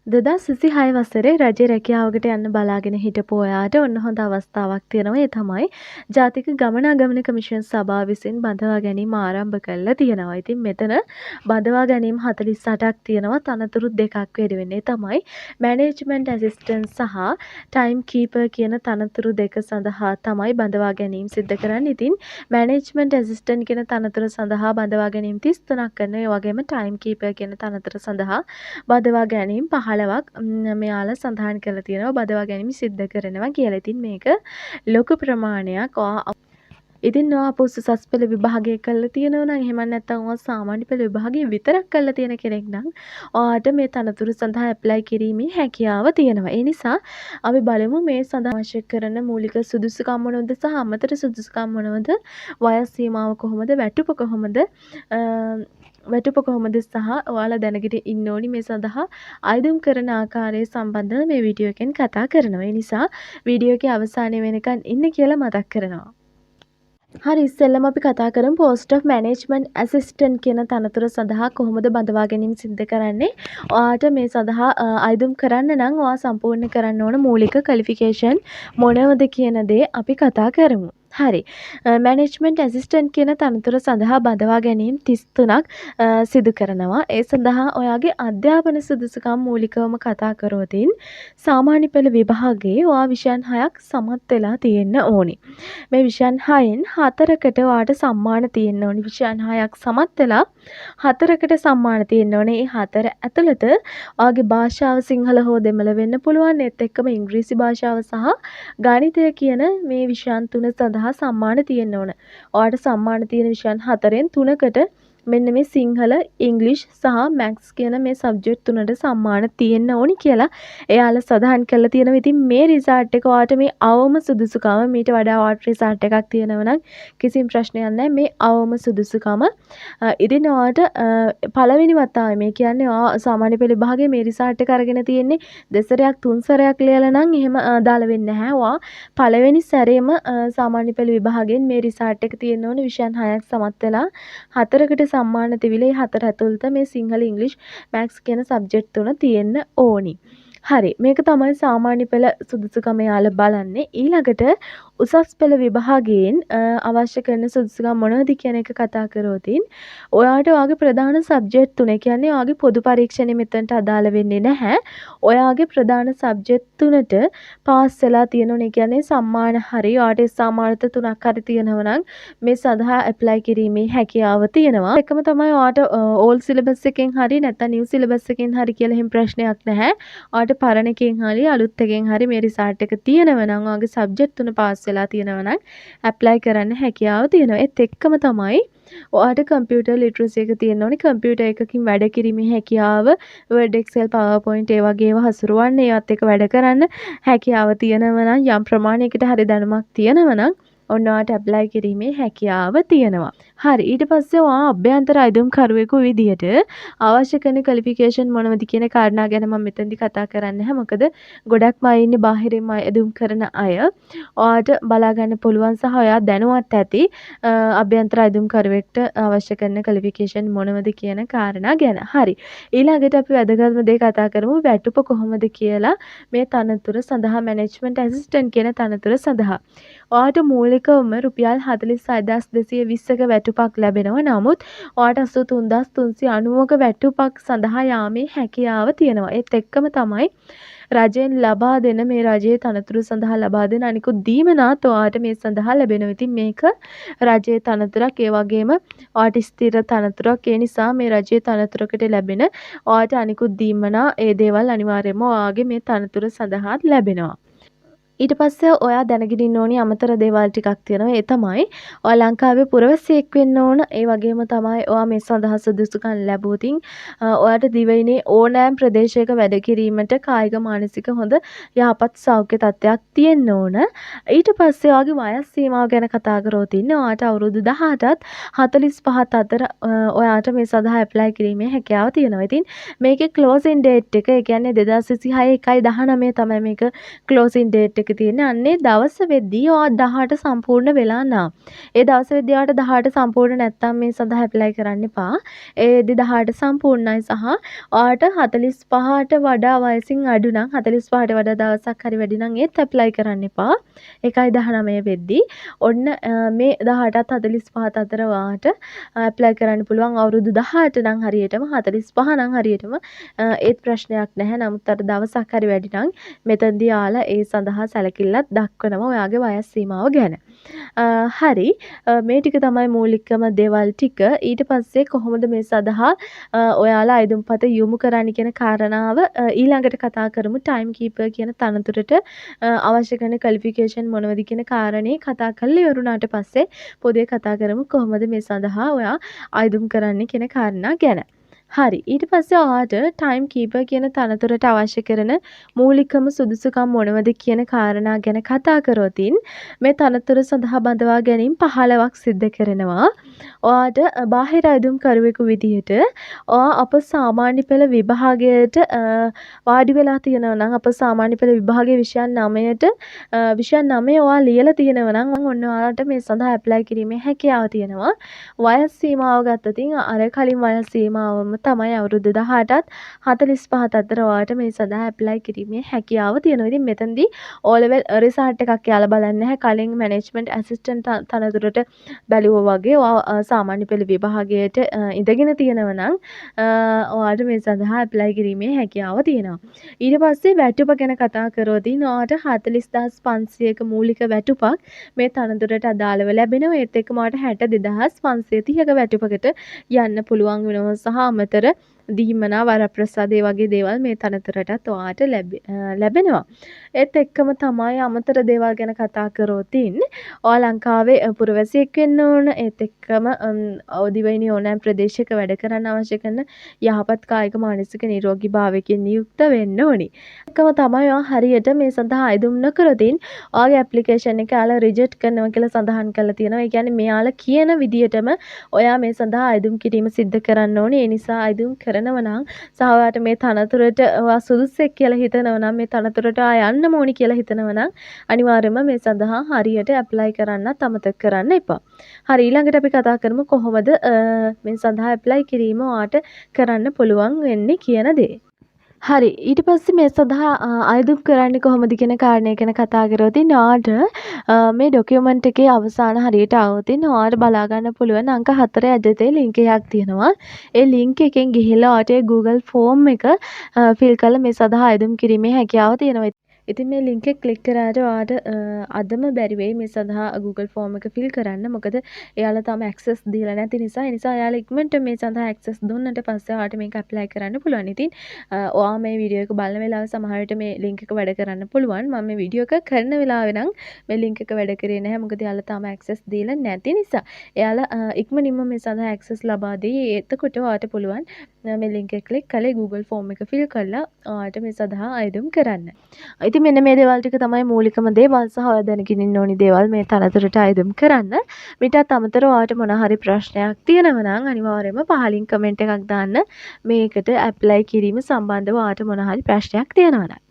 2026 වසරේ රජයේ රැකියාවකට යන්න බලාගෙන හිටපු ඔයාට ඔන්න හොඳ අවස්ථාවක් තියෙනවා. ඒ තමයි ජාතික ගමනාගමන කමිෂන් සභාව විසින් බඳවා ගැනීම ආරම්භ කරලා තියෙනවා. ඉතින් මෙතන බඳවා ගැනීම 48ක් තියෙනවා. තනතුරු දෙකක් වැඩි වෙන්නේ. තමයි මැනේජ්මන්ට් ඇසිස්ටන්ට් සහ ටයිම් කීපර් කියන තනතුරු දෙක සඳහා තමයි බඳවා ගැනීම සිද්ධ කරන්නේ. ඉතින් මැනේජ්මන්ට් ඇසිස්ටන්ට් කියන තනතුර සඳහා බඳවා ගැනීම 33ක් කරනවා. ඒ වගේම ටයිම් කීපර් කියන තනතුර සඳහා බදවා ගැනීම 15ක් මෙයාලා සඳහන් කරලා තියෙනවා බදවා ගැනීම සිද්ධ කරනවා කියලා. ඉතින් මේක ලොකු ප්‍රමාණයක්. ඉතින් ඔයා උසස් පෙළ විභාගය කරලා තියෙනවා නම් එහෙම නැත්නම් ඔයා සාමාන්‍ය පෙළ විභාගය විතරක් කරලා තියෙන කෙනෙක් නම් ඔයාට මේ තනතුරු සඳහා ඇප්ලයි කිරීමේ හැකියාව තියෙනවා. ඒ නිසා අපි බලමු මේ සඳහා අවශ්‍ය කරන මූලික සුදුසුකම් මොනවද සහ අමතර සුදුසුකම් මොනවද, වයස් සීමාව කොහොමද, වැටුප කොහොමද, සහ ඔයාලා දැනගෙන ඉන්න ඕනි මේ සඳහා අයදුම් කරන ආකාරය සම්බන්ධව මේ වීඩියෝ එකෙන් කතා කරනවා. ඒ නිසා වීඩියෝ එකේ අවසානයේ වෙනකන් ඉන්න කියලා මතක් කරනවා. හරි, ඉස්සෙල්ලම අපි කතා කරමු පෝස්ට් ඔෆ් මැනේජ්මන්ට් ඇසිස්ටන්ට් කියන තනතුර සඳහා කොහොමද බඳවා ගැනීම සිද්ධ කරන්නේ. ඔයාට මේ සඳහා අයදුම් කරන්න නම් ඔයා සම්පූර්ණ කරන්න ඕන මූලික ක්වොලිෆිකේෂන් මොනවද කියන දේ අපි කතා කරමු. හරි, මැනේජ්මන්ට් ඇසිස්ටන්ට් කියන තනතුර සඳහා බඳවා ගැනීම 33ක් සිදු කරනවා. ඒ සඳහා ඔයාගේ අධ්‍යාපන සුදුසුකම් මූලිකවම කතා කරොතින් සාමාන්‍ය පෙළ විභාගයේ ඔයා විෂයන් 6ක් සමත් වෙලා තියෙන්න ඕනි. මේ විෂයන් 6න් 4කට ඔයාට සම්මාන තියෙන්න ඕනි. විෂයන් 6ක් සමත් වෙලා 4කට සම්මාන තියෙන්න ඕනේ. මේ 4 ඇතුළත ඔයාගේ භාෂාව සිංහල හෝ දෙමළ වෙන්න පුළුවන්. ඒත් එක්කම ඉංග්‍රීසි භාෂාව සහ ගණිතය කියන මේ විෂයන් 3 සඳහා සම්මාන තියෙන්න ඕන. ඔයාට සම්මාන තියෙන විෂයන් 4න් 3කට මෙන්න මේ සිංහල, ඉංග්‍රීසි සහ මැත්ස් කියන මේ සබ්ජෙක්ට් තුනට සම්මාන තියෙන්න ඕනි කියලා එයාලා සඳහන් කරලා තියෙනවා. ඉතින් මේ රිසල්ට් එක ඔයාට මේ අවම සුදුසුකම මීට වඩා ඔයාට රිසල්ට් එකක් තියෙනවා නම් කිසිම ප්‍රශ්නයක් නැහැ. මේ අවම සුදුසුකම ඉතින් ඔයාට පළවෙනි වතාවේ මේ කියන්නේ ඔයා සාමාන්‍ය පෙළ විභාගයේ මේ රිසල්ට් එක අරගෙන තියෙන්නේ දෙසරයක් තුන් සැරයක් ලියලා නම් එහෙම දාලා වෙන්නේ නැහැ. ඔයා පළවෙනි සැරේම සාමාන්‍ය පෙළ විභාගයෙන් මේ රිසල්ට් එක තියෙන්න ඕනේ. විෂයන් 6ක් සමත් වෙලා 4කට සම්මාන තිබිලා ඒ 4 ඇතුළත මේ සිංහල, ඉංග්‍රීසි, මැත්ස් කියන සබ්ජෙක්ට් තුන තියෙන්න ඕනි. හරි, මේක තමයි සාමාන්‍ය පෙළ සුදුසුකම යාලා බලන්නේ. ඊළඟට උසස් පෙළ විභාගයෙන් අවශ්‍ය කරන සුදුසුකම් මොනවද කියන එක කතා කරොතින් ඔයාට ඔයාගේ ප්‍රධාන සබ්ජෙක්ට් තුන, කියන්නේ ඔයාගේ පොදු පරීක්ෂණය මෙතනට අදාළ වෙන්නේ නැහැ. ඔයාගේ ප්‍රධාන සබ්ජෙක්ට් තුනට පාස් වෙලා තියෙනවනේ. කියන්නේ සම්මාන හරි ඔයාට සම්මානත 3ක් හරි තියෙනවා නම් මේ සඳහා ඇප්ලයි කිරීමේ හැකියාව තියෙනවා. එකම තමයි ඔයාට ඕල් සිලබස් එකෙන් හරි නැත්නම් නිව් සිලබස් එකෙන් හරි කියලා එහෙම ප්‍රශ්නයක් නැහැ. ඔයාට පරණ එකෙන් හරි අලුත් එකෙන් හරි මේ රිසල්ට් එක තියෙනවා නම් ඔයාගේ සබ්ජෙක්ට් තුන පාස් වෙලා තියෙනවා නම් ඇප්ලයි කරන්න හැකියාව තියෙනවා. ඒත් එක්කම තමයි ඔයාට කම්පියුටර් ලිටරසි එක තියෙන්න ඕනේ. කම්පියුටර් එකකින් වැඩ කිරීමේ හැකියාව, Word, Excel, PowerPoint ඒ වගේ ඒවා හසුරවන්න, ඒවත් එක වැඩ කරන්න හැකියාව තියෙනවා නම්, යම් ප්‍රමාණයකට හරි දැනුමක් තියෙනවා නම් ඔන්න ඔයාට ඇප්ලයි කිරීමේ හැකියාව තියෙනවා. හරි, ඊට පස්සේ ඔයා අභ්‍යන්තර අයදුම්කරුවෙකු විදියට අවශ්‍ය කරන ක්වොලිෆිකේෂන් මොනවද කියන කාරණා ගැන මම මෙතනදි කතා කරන්නේ නැහැ. මොකද ගොඩක්ම අය ඉන්නේ බාහිරින්ම අයදුම් කරන අය. ඔයාට බලා ගන්න පුළුවන් සහ ඔයා දැනුවත් ඇති අභ්‍යන්තර අයදුම්කරුවෙක්ට අවශ්‍ය කරන ක්වොලිෆිකේෂන් මොනවද කියන කාරණා ගැන. හරි, ඊළඟට අපි වැදගත්ම දේ කතා කරමු වැටුප කොහොමද කියලා. මේ තනතුර සඳහා මැනේජ්මන්ට් ඇසිස්ටන්ට් කියන තනතුර සඳහා ඔයාට මූලිකවම රුපියල් 46220ක වැටුපක් ලැබෙනවා. නමුත් ඔයාට 83390ක වැටුපක් සඳහා යාමේ හැකියාව තියෙනවා. ඒත් එක්කම තමයි රජයෙන් ලබා දෙන මේ රජයේ තනතුරු සඳහා ලබා දෙන අනිකුත් දීමනාත් ඔයාට මේ සඳහා ලැබෙනවා. ඉතින් මේක රජයේ තනතුරක්, ඒ වගේම ඔයාට ස්ථිර තනතුරක්. ඒ නිසා මේ රජයේ තනතුරකට ලැබෙන ඔයාට අනිකුත් දීමනා ඒ දේවල් අනිවාර්යයෙන්ම ඔයාගේ මේ තනතුර සඳහා ලැබෙනවා. ඊට පස්සේ ඔයා දැනගෙන ඉන්න ඕනි අමතර දේවල් ටිකක් තියෙනවා. ඒ තමයි ඔයා ලංකාවේ පුරවැසියෙක් වෙන්න ඕන. ඒ වගේම තමයි ඔයා මේ සඳහා සුදුසුකම් ලැබුවොතින් ඔයාට දිවයිනේ ඕනෑම ප්‍රදේශයක වැඩ කිරීමට කායික මානසික හොඳ යහපත් සෞඛ්‍ය තත්ත්වයක් තියෙන්න ඕන. ඊට පස්සේ ඔයාගේ වයස් සීමාව ගැන කතා කරොත් ඔයාට අවුරුදු 18ත් 45ත් අතර ඔයාට මේ සඳහා ඇප්ලයි කිරීමේ හැකියාව තියෙනවා. ඉතින් මේකේ ක්ලෝසින් ඩේට් එක, ඒ කියන්නේ 2026 1/19 තමයි මේක ක්ලෝසින් ඩේට් එක තියෙන්නේ. අන්නේ දවස වෙද්දී ඔයා 18 සම්පූර්ණ වෙලා නම්. ඒ දවස වෙද්දී ඔයාට 18 සම්පූර්ණ නැත්නම් මේ සඳහා ඇප්ලයි කරන්න එපා. ඒ වෙද්දී 18 සම්පූර්ණයි සහ ඔයාට 45ට වඩා වයසින් අඩු නම් 45ට වඩා දවසක් හරි වැඩි නම් ඒත් ඇප්ලයි කරන්න එපා. ඒකයි 19 වෙද්දී. ඔන්න මේ 18ත් 45ත් අතර ඔයාට ඇප්ලයි කරන්න පුළුවන්. අවුරුදු 18 නම් හරියටම 45 නම් හරියටම ඒත් ප්‍රශ්නයක් නැහැ. නමුත් අර දවසක් හරි වැඩි නම් මෙතනදී ආලා ඒ සඳහා සැලකිල්ලක් දක්වනවා ඔයාගේ වයස් සීමාව ගැන. හරි මේ ටික තමයි මූලිකම දේවල් ටික. ඊට පස්සේ කොහොමද මේ සඳහා ඔයාලා අයදුම්පත යොමු කරන්න කියන කාරණාව ඊළඟට කතා කරමු. ටයිම් කීපර් කියන තනතුරට අවශ්‍ය කරන ක්වොලිෆිකේෂන් මොනවද කියන කාරණේ කතා කරලා ඉවරුණාට පස්සේ පොදුවේ කතා කරමු කොහොමද මේ සඳහා ඔයා අයදුම් කරන්න කියන කාරණා ගැන. හරි ඊට පස්සේ ඔයාට ටයිම් කීපර් කියන තනතුරට අවශ්‍ය කරන මූලිකම සුදුසුකම් මොනවද කියන කාරණා ගැන කතා කරොතින් මේ තනතුර සඳහා බඳවා ගැනීම 15ක් සිද්ධ කරනවා. ඔයාට බාහිර අයදුම්කරුවෙකු විදිහට ඔයා අප සාමාන්‍ය පෙළ විභාගයට වාඩි වෙලා තියෙනවා නම් අප සාමාන්‍ය පෙළ විභාගයේ විෂයන් 9ට විෂයන් 9 ඔයා ලියලා තියෙනවා නම් ඔන්න ඔයාලට මේ සඳහා ඇප්ලයි කිරීමේ හැකියාව තියෙනවා. වයස් සීමාව ගත්තොතින් අර කලින් වයස් සීමාවම තමයි අවුරුදු 18ත් 45ත් අතර ඔයාලට මේ සඳහා ඇප්ලයි කිරීමේ හැකියාව තියෙනවා. ඉතින් මෙතනදී O level රිසල්ට් එකක් යාලා බලන්නේ නැහැ. කලින් මැනේජ්මන්ට් ඇසිස්ටන්ට් තනතුරට බැලුවා වගේ ඔයා සාමාන්‍ය පෙළ විභාගයට ඉඳගෙන තියෙනවා නම් ඔයාලට මේ සඳහා ඇප්ලයි කිරීමේ හැකියාව තියෙනවා. ඊට පස්සේ වැටුප ගැන කතා කරොතින් ඔයාලට 40500ක මූලික වැටුපක් මේ තනතුරට අදාළව ලැබෙනවා. ඒත් එක්කම ඔයාලට 62530ක වැටුපකට යන්න පුළුවන් වෙනවා සහ අමතර දීමනා වරප්‍රසාදේ වගේ දේවල් මේ තනතුරටත් ඔයාට ලැබෙනවා. ඒත් එක්කම තමයි අමතර දේවල් ගැන කතා කරොතින් ඔයා ලංකාවේ පුරවැසියෙක් වෙන්න ඕන. ඒත් එක්කම දිවයිනේ ඕනෑම ප්‍රදේශයක වැඩ කරන්න අවශ්‍ය කරන යහපත් කායික මානසික නිරෝගීභාවයකින් නියුක්ත වෙන්න ඕනි. එක්කම තමයි ඔයා හරියට මේ සඳහා අයදුම් නොකරොතින් ඔයාගේ ඇප්ලිකේෂන් එක යාලා රිජෙක්ට් කරනවා කියලා සඳහන් කරලා තියෙනවා. ඒ කියන්නේ මෙයාලා කියන විදිහටම ඔයා මේ සඳහා අයදුම් කිරීම සිද්ධ කරන්න ඕනේ. ඒ නිසා අයදුම් කරනවා නම් සහ ඔයාට මේ තනතුරට ඔයා සුදුස්සෙක් කියලා හිතනවා නම් මේ තනතුරට ආ යන්න ඕනි කියලා හිතනවා නම් අනිවාර්යයෙන්ම මේ සඳහා හරියට ඇප්ලයි කරන්නත් අමතක කරන්න එපා. හරි ඊළඟට අපි කතා කරමු කොහොමද මේ සඳහා ඇප්ලයි කිරීම ඔයාට කරන්න පුළුවන් වෙන්නේ කියන දේ. හරි ඊට පස්සේ මේ සඳහා අයදුම් කරන්නේ කොහොමද කියන කාරණය ගැන කතා කරොතින් ඔයාට මේ ඩොකියුමන්ට් එකේ අවසාන හරියට આવොතින් ඔයාට බලා ගන්න පුළුවන් අංක 4 ඇදතේ ලින්ක් එකක් තියෙනවා. ඒ ලින්ක් එකෙන් ගිහිල්ලා ඔයාට Google ෆෝම් එක ෆිල් කරලා මේ සඳහා අයදුම් කිරීමේ හැකියාව තියෙනවා. ඉතින් මේ ලින්ක් එක ක්ලික් කරාට ඔයාට අදම බැරි වෙයි මේ සඳහා Google ෆෝම් එක ෆිල් කරන්න. මොකද එයාලා තාම ඇක්සස් දීලා නැති නිසා. ඒ නිසා එයාලා ඉක්මනට මේ සඳහා ඇක්සස් දුන්නට පස්සේ ඔයාට මේක ඇප්ලයි කරන්න පුළුවන්. ඉතින් ඔයා මේ වීඩියෝ එක බලන වෙලාවේ සමහර විට මේ ලින්ක් එක වැඩ කරන්න පුළුවන්. මම මේ වීඩියෝ එක කරන වෙලාවේ නම් මේ ලින්ක් එක වැඩ කරේ නැහැ. මොකද එයාලා තාම ඇක්සස් දීලා නැති නිසා. එයාලා ඉක්මනින්ම මේ සඳහා ඇක්සස් ලබා දෙයි. එතකොට ඔයාට පුළුවන් මේ ලින්ක් එක ක්ලික් කරලා Google ෆෝම් එක ෆිල් කරලා ඔයාට මේ සඳහා අයදුම් කරන්න. ඉතින් මෙන්න මේ දේවල් ටික තමයි මූලිකම දේවල් සහ ඔයා දැනගෙන ඉන්න ඕනි දේවල් මේ තනතුරට අයදුම් කරන්න. මීටත් අමතරව ඔයාට මොන හරි ප්‍රශ්නයක් තියෙනවා නම් අනිවාර්යයෙන්ම පහලින් කමෙන්ට් එකක් දාන්න. මේකට ඇප්ලයි කිරීම සම්බන්ධව ඔයාට මොන හරි ප්‍රශ්නයක් තියෙනවා නම්.